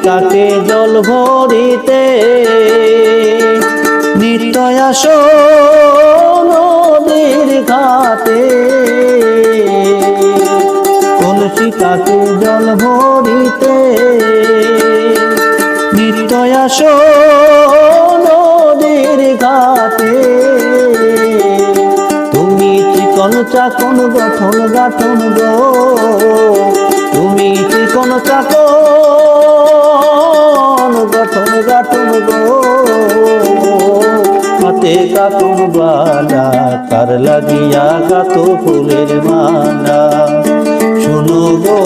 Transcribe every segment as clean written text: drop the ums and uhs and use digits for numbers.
কাকে জল ভরিতে নিত্যই আসো নদীর ঘাটে। কলসি কাকে জল ভরিতে নিত্যই আসো নদীর ঘাটে। তুমি চিকন চাকন গঠন গাঠন গো, তুমি চিকন চাকন গঠন গাঠন গো। হাতে কাতুন বালা কার লাগিয়া গাত ফুলের মালা। শোনো গো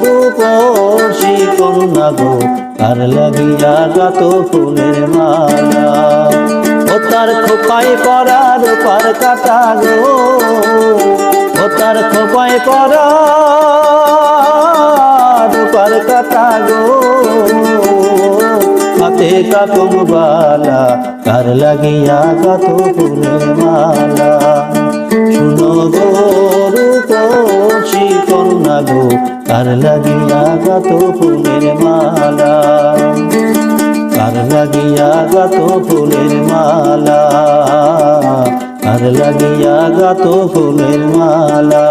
রূপসী কন্যা গো, কার লাগিয়া গাত ফুলের মালা। ও তার খোপায় পরা রূপার কাটা গো, ও তার খোপায় পরা রূপার কাটা গো। হাতে কাতুন বালা কার লাগিয়া গাত ফুলের মালা। শুনো গো রূপসী কন্যা গো, কার লাগিয়া গাত ফুলের মালা। কার লাগিয়া গাত ফুলের মালা, কার লাগিয়া গাত ফুলের মালা।